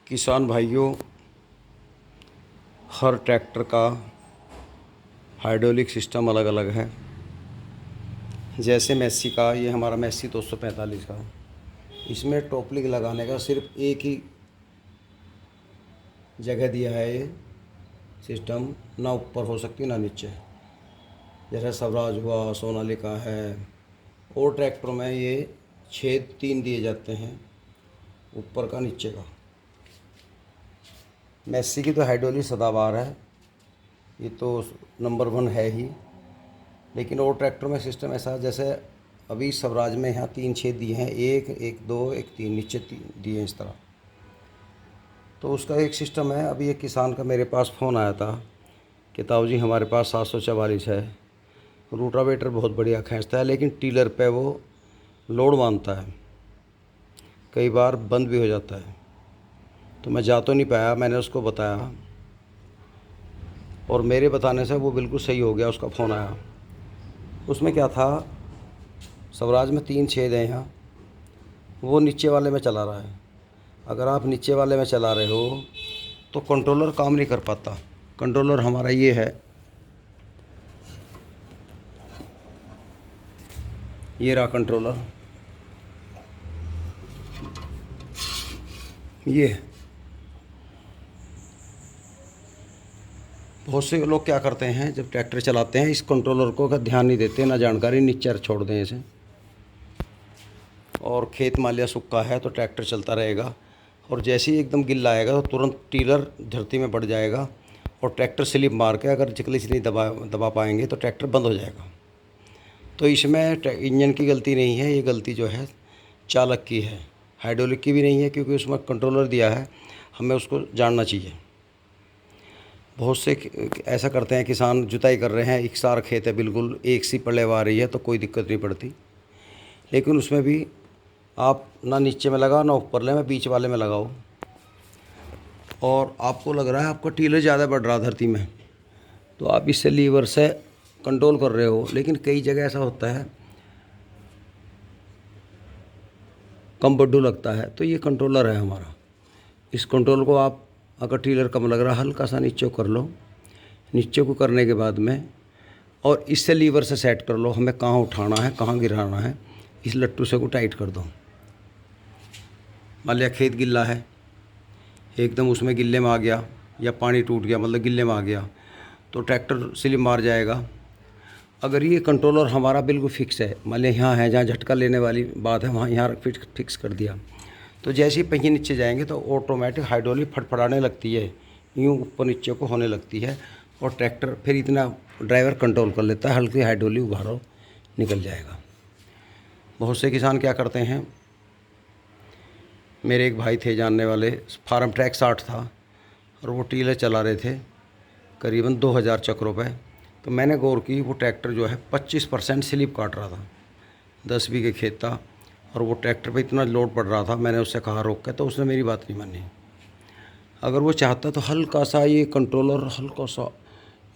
किसान भाइयों, हर ट्रैक्टर का हाइड्रोलिक सिस्टम अलग अलग है। जैसे मैसी का, ये हमारा मैसी 245 का, इसमें टॉपलिक लगाने का सिर्फ एक ही जगह दिया है। ये सिस्टम ना ऊपर हो सकती ना नीचे। जैसे स्वराज हुआ, सोनालिका है, और ट्रैक्टर में ये छेद 3 दिए जाते हैं, ऊपर का नीचे का। मैसी की तो हाइड्रोलिक सदाबहार है, ये तो नंबर 1 है ही। लेकिन और ट्रैक्टर में सिस्टम ऐसा है, जैसे अभी स्वराज में यहाँ 3 छेद दिए हैं, एक, एक, 2, एक, 3, नीचे 3 दिए हैं इस तरह। तो उसका एक सिस्टम है। अभी एक किसान का मेरे पास फ़ोन आया था कि ताऊ जी हमारे पास 744 है, रूटावेटर बहुत बढ़िया खींचता है, लेकिन टीलर पे वो लोड मानता है, कई बार बंद भी हो जाता है। तो मैं जा तो नहीं पाया, मैंने उसको बताया और मेरे बताने से वो बिल्कुल सही हो गया। उसका फ़ोन आया, उसमें क्या था, स्वराज में 3 छेद हैं यहाँ, वो नीचे वाले में चला रहा है। अगर आप नीचे वाले में चला रहे हो तो कंट्रोलर काम नहीं कर पाता। कंट्रोलर हमारा ये है, ये रहा कंट्रोलर, ये। बहुत से लोग क्या करते हैं, जब ट्रैक्टर चलाते हैं इस कंट्रोलर को का ध्यान नहीं देते, ना जानकारी, नीचे छोड़ दें इसे। और खेत मालिया सूखा है तो ट्रैक्टर चलता रहेगा, और जैसे ही एकदम गिल्ला आएगा तो तुरंत टीलर धरती में बढ़ जाएगा और ट्रैक्टर स्लिप मार के, अगर चिकली से नहीं दबा पाएंगे तो ट्रैक्टर बंद हो जाएगा। तो इसमें इंजन की गलती नहीं है, ये गलती जो है चालक की है। हाइड्रोलिक की भी नहीं है, क्योंकि उसमें कंट्रोलर दिया है, हमें उसको जानना चाहिए। बहुत से ऐसा करते हैं, किसान जुताई कर रहे हैं, एक सार खेत है, बिल्कुल एक सी पड़े आ रही है तो कोई दिक्कत नहीं पड़ती। लेकिन उसमें भी आप ना नीचे में लगाओ ना ऊपर ले, में बीच वाले में लगाओ, और आपको लग रहा है आपका टीलर ज़्यादा बढ़ रहा धरती में, तो आप इससे लीवर से कंट्रोल कर रहे हो। लेकिन कई जगह ऐसा होता है, कम बड्डू लगता है, तो ये कंट्रोलर है हमारा। इस कंट्रोल को आप, अगर टीलर कम लग रहा है, हल्का सा नीचे कर लो। नीचे को करने के बाद में, और इससे लीवर से सेट कर लो, हमें कहाँ उठाना है, कहाँ गिराना है। इस लट्टू से को टाइट कर दो। मान लिया खेत गिल्ला है, एकदम उसमें गिल्ले में आ गया, या पानी टूट गया, मतलब गिल्ले में आ गया, तो ट्रैक्टर स्लिप मार जाएगा। अगर ये कंट्रोलर हमारा बिल्कुल फिक्स है, मान लिया यहाँ है, जहाँ झटका लेने वाली बात है वहाँ यहाँ फिक्स कर दिया, तो जैसे ही पहिए नीचे जाएंगे तो ऑटोमेटिक हाइड्रोलिक फटफड़ाने लगती है, यूँ ऊपर नीचे को होने लगती है, और ट्रैक्टर फिर इतना ड्राइवर कंट्रोल कर लेता है, हल्की हाइड्रोलिक उभारो निकल जाएगा। बहुत से किसान क्या करते हैं, मेरे एक भाई थे जानने वाले, फार्म ट्रैक 60 था और वो टीलर चला रहे थे करीबन 2000 चक्रों पे। तो मैंने गौर की, वो ट्रैक्टर जो है 25% स्लिप काट रहा था। 10 बीघे खेत था और वो ट्रैक्टर पे इतना लोड पड़ रहा था। मैंने उससे कहा रोक के, तो उसने मेरी बात नहीं मानी। अगर वो चाहता तो हल्का सा ये कंट्रोलर, हल्का सा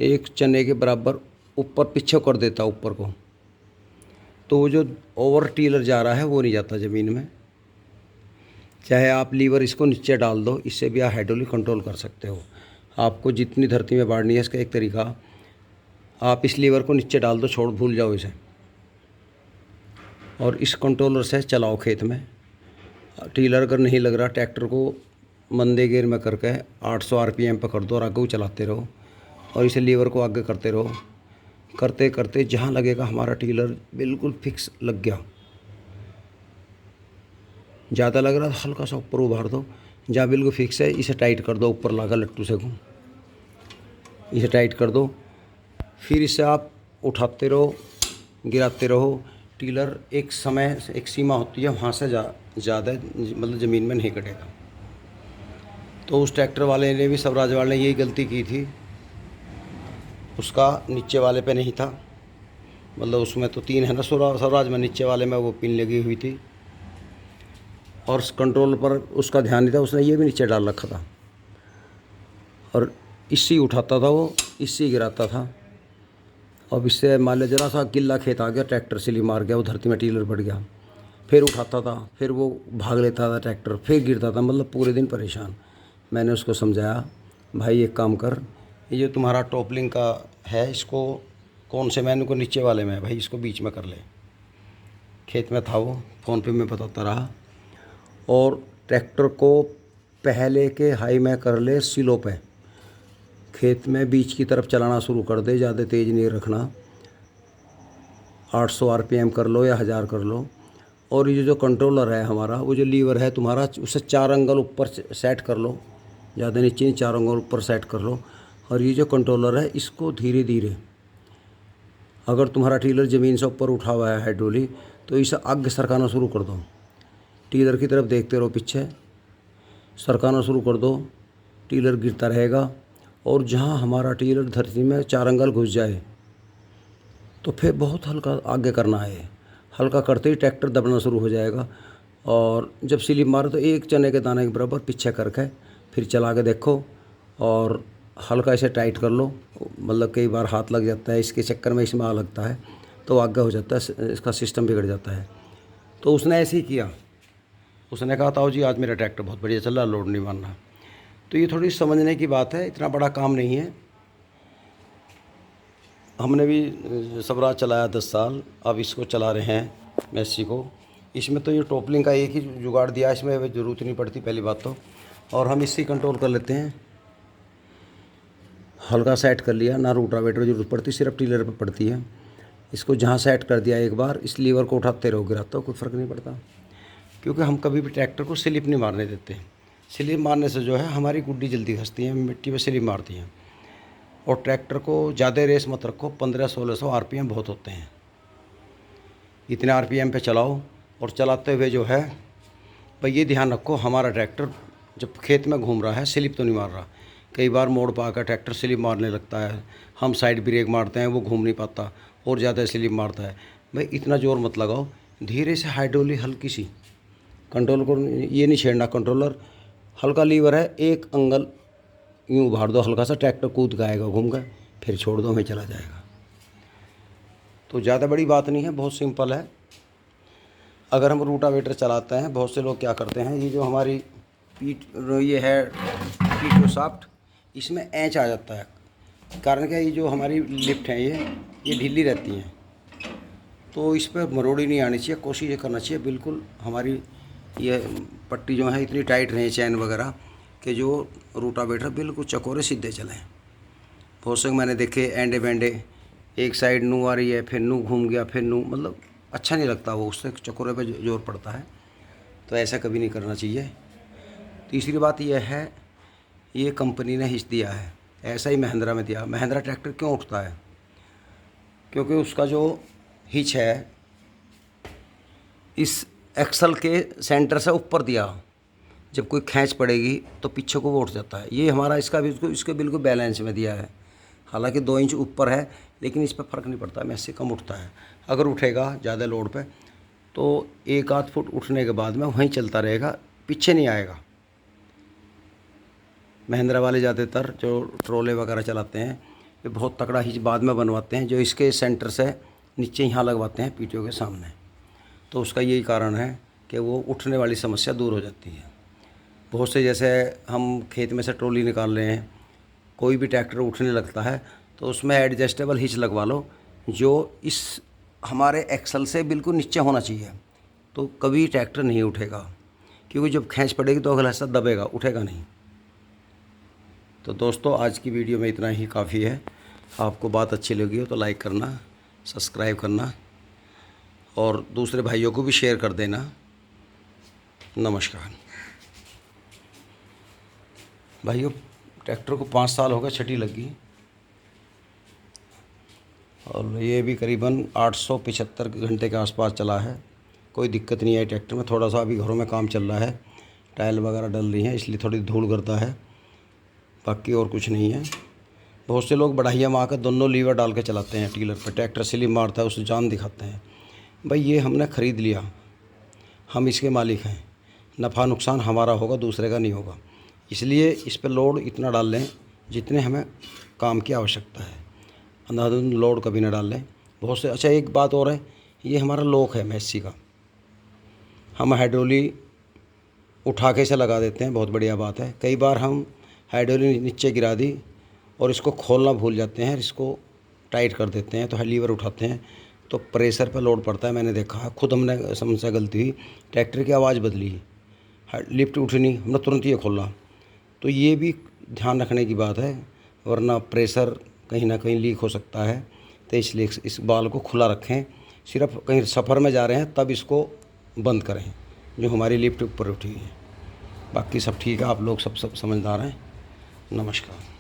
एक चने के बराबर ऊपर पीछे कर देता ऊपर को, तो वो जो ओवर टीलर जा रहा है वो नहीं जाता ज़मीन में। चाहे आप लीवर इसको नीचे डाल दो, इससे भी आप हाइड्रोलिक कंट्रोल कर सकते हो। आपको जितनी धरती में बाढ़नी है, इसका एक तरीका, आप इस लीवर को नीचे डाल दो, छोड़ भूल जाओ इसे, और इस कंट्रोलर से चलाओ खेत में। टीलर अगर नहीं लग रहा, ट्रैक्टर को मंदे गियर में करके 800 आरपीएम पर कर दो और आगे चलाते रहो, और इसे लीवर को आगे करते रहो। करते करते जहाँ लगेगा हमारा टीलर बिल्कुल फिक्स लग गया, ज़्यादा लग रहा तो हल्का सा ऊपर उभार दो, जहाँ बिल्कुल फिक्स है इसे टाइट कर दो, ऊपर लगा लट्टू से को इसे टाइट कर दो। फिर इसे आप उठाते रहो, गिराते रहो। टीलर एक समय, एक सीमा होती है, वहाँ से ज़्यादा मतलब ज़मीन में नहीं कटेगा। तो उस ट्रैक्टर वाले ने भी, स्वराज वाले ने यही गलती की थी, उसका नीचे वाले पे नहीं था, मतलब उसमें तो 3 है ना स्वराज में, नीचे वाले में वो पिन लगी हुई थी, और कंट्रोल पर उसका ध्यान नहीं था, उसने ये भी नीचे डाल रखा था, और इससे उठाता था वो, इससे गिराता था। अब इससे मान लिया जरा सा गिल्ला खेत आ गया, ट्रैक्टर स्लिप मार गया, वो धरती में टीलर बढ़ गया, फिर उठाता था, फिर वो भाग लेता था ट्रैक्टर, फिर गिरता था, मतलब पूरे दिन परेशान। मैंने उसको समझाया, भाई एक काम कर, ये जो तुम्हारा टॉपलिंग का है इसको कौन से मैनू को नीचे वाले में है भाई, इसको बीच में कर ले। खेत में था वो, फ़ोन पे मैं बताता रहा। और ट्रैक्टर को पहले के हाई में कर ले सिलो पे, खेत में बीच की तरफ चलाना शुरू कर दे, ज़्यादा तेज़ नहीं रखना, 800 आरपीएम कर लो या 1000 कर लो। और ये जो कंट्रोलर है हमारा, वो जो लीवर है तुम्हारा, उसे 4 एंगल ऊपर सेट कर लो, ज़्यादा नीचे नहीं, 4 एंगल ऊपर सेट कर लो। और ये जो कंट्रोलर है इसको धीरे धीरे, अगर तुम्हारा टीलर ज़मीन से ऊपर उठा हुआ है हाइड्रोलिक, तो इसे आगे सरकाना शुरू कर दो, टीलर की तरफ देखते रहो, पीछे सरकाना शुरू कर दो, टीलर गिरता रहेगा। और जहाँ हमारा टीलर धरती में 4 एंगल घुस जाए तो फिर बहुत हल्का आगे करना है, हल्का करते ही ट्रैक्टर दबना शुरू हो जाएगा। और जब स्लिप मारो तो एक चने के दाने के बराबर पीछे करके फिर चला के देखो, और हल्का इसे टाइट कर लो। मतलब कई बार हाथ लग जाता है, इसके चक्कर में इसमें आ लगता है तो आगे हो जाता है, इसका सिस्टम बिगड़ जाता है। तो उसने ऐसे ही किया, उसने कहा ताऊ जी आज मेरा ट्रैक्टर बहुत बढ़िया चल रहा, लोड नहीं मारना। तो ये थोड़ी समझने की बात है, इतना बड़ा काम नहीं है। हमने भी स्वराज चलाया 10 साल, अब इसको चला रहे हैं मैसी को। इसमें तो ये टॉपलिंग का एक ही जुगाड़ दिया, इसमें ज़रूरत नहीं पड़ती पहली बात तो। और हम इससे कंट्रोल कर लेते हैं, हल्का सेट कर लिया, ना रोटावेटर की जरूरत पड़ती, सिर्फ टीलर पर पड़ती है। इसको जहाँ सेट कर दिया एक बार, इस लीवर को उठाते रहो, गिराते हो, कोई फ़र्क नहीं पड़ता। क्योंकि हम कभी भी ट्रैक्टर को स्लिप नहीं मारने देते। स्लिप मारने से जो है हमारी गुड्डी जल्दी खसती है, मिट्टी में स्लिप मारती हैं। और ट्रैक्टर को ज़्यादा रेस मत रखो, 1500-1600 आरपीएम बहुत होते हैं, इतने आरपीएम पे चलाओ। और चलाते हुए जो है भाई ये ध्यान रखो, हमारा ट्रैक्टर जब खेत में घूम रहा है स्लिप तो नहीं मार रहा। कई बार मोड़ पा कर ट्रैक्टर स्लिप मारने लगता है, हम साइड ब्रेक मारते हैं, वो घूम नहीं पाता और ज़्यादा स्लिप मारता है। भाई इतना ज़ोर मत लगाओ, धीरे से हाइड्रोलिक हल्की सी कंट्रोल को, ये नहीं छेड़ना कंट्रोलर, हल्का लीवर है, एक एंगल यूँ उभार दो हल्का सा, ट्रैक्टर कूद के आएगा घूम कर, फिर छोड़ दो, वहीं चला जाएगा। तो ज़्यादा बड़ी बात नहीं है, बहुत सिंपल है। अगर हम रूटावेटर चलाते हैं, बहुत से लोग क्या करते हैं, ये जो हमारी पीठ ये है पीठ शाफ्ट, इसमें एंच आ जाता है। कारण क्या, ये जो हमारी लिफ्ट है ये ढीली रहती हैं, तो इस पर मरोड़ी नहीं आनी चाहिए, कोशिश ये करना चाहिए बिल्कुल हमारी ये पट्टी जो है इतनी टाइट रहे, चैन वगैरह कि जो रूटावेटर बिल्कुल चकोरे सीधे चलें। बहुत से मैंने देखे एंडे बेंडे, एक साइड नू आ रही है, फिर नू घूम गया, फिर नू, मतलब अच्छा नहीं लगता वो, उससे चकोरे पे जोर पड़ता है। तो ऐसा कभी नहीं करना चाहिए। तीसरी बात यह है, ये कंपनी ने हिच दिया है, ऐसा ही महिंद्रा में दिया। महिंद्रा ट्रैक्टर क्यों उठता है, क्योंकि उसका जो हिच है इस एक्सल के सेंटर से ऊपर दिया, जब कोई खींच पड़ेगी तो पीछे को वो उठ जाता है। ये हमारा इसका भी इसके बिल्कुल बैलेंस में दिया है, हालांकि 2 इंच ऊपर है, लेकिन इस पर फ़र्क नहीं पड़ता, मैसी कम उठता है। अगर उठेगा ज़्यादा लोड पे तो 1-8 फुट उठने के बाद में वहीं चलता रहेगा, पीछे नहीं आएगा। महिंद्रा वाले ज़्यादातर जो ट्रोले वगैरह चलाते हैं, ये बहुत तगड़ा हिच बाद में बनवाते हैं, जो इसके सेंटर से नीचे यहाँ लगवाते हैं पीटीओ के सामने। तो उसका यही कारण है कि वो उठने वाली समस्या दूर हो जाती है। बहुत से, जैसे हम खेत में से ट्रॉली निकाल रहे हैं, कोई भी ट्रैक्टर उठने लगता है तो उसमें एडजस्टेबल हिच लगवा लो, जो इस हमारे एक्सल से बिल्कुल नीचे होना चाहिए, तो कभी ट्रैक्टर नहीं उठेगा। क्योंकि जब खींच पड़ेगी तो अगला हिस्सा दबेगा, उठेगा नहीं। तो दोस्तों आज की वीडियो में इतना ही काफ़ी है। आपको बात अच्छी लगी हो तो लाइक करना, सब्सक्राइब करना और दूसरे भाइयों को भी शेयर कर देना। नमस्कार भाइयों, ट्रैक्टर को 5 साल हो गए, छठी लगी, और ये भी करीबन 875 घंटे के आसपास चला है। कोई दिक्कत नहीं आई ट्रैक्टर में। थोड़ा सा अभी घरों में काम चल रहा है, टाइल वगैरह डल रही हैं, इसलिए थोड़ी धूल करता है, बाकी और कुछ नहीं है। बहुत से लोग बढ़ाइया मार कर दोनों लीवर डाल के चलाते हैं टीलर पर, ट्रैक्टर स्लिप मारता है उसे जान दिखाते हैं। भाई ये हमने ख़रीद लिया, हम इसके मालिक हैं, नफ़ा नुकसान हमारा होगा, दूसरे का नहीं होगा। इसलिए इस पर लोड इतना डाल लें जितने हमें काम की आवश्यकता है, अंधाधुंध लोड कभी ना डाल लें। बहुत से, अच्छा एक बात और है, ये हमारा लॉक है मैसी का, हम हाइड्रोलिक उठा के इसे लगा देते हैं, बहुत बढ़िया बात है। कई बार हम हाइड्रोलिक नीचे गिरा दी और इसको खोलना भूल जाते हैं, इसको टाइट कर देते हैं, तो लीवर उठाते हैं तो प्रेशर पर लोड पड़ता है। मैंने देखा, खुद हमने समझा गलती हुई, ट्रैक्टर की आवाज़ बदली, लिफ्ट उठी नहीं, हमने तुरंत ये खोला। तो ये भी ध्यान रखने की बात है, वरना प्रेशर कहीं ना कहीं लीक हो सकता है। तो इसलिए इस बाल को खुला रखें, सिर्फ कहीं सफ़र में जा रहे हैं तब इसको बंद करें, जो हमारी लिफ्ट ऊपर उठी है। बाकी सब ठीक है, आप लोग सब समझदार हैं। नमस्कार।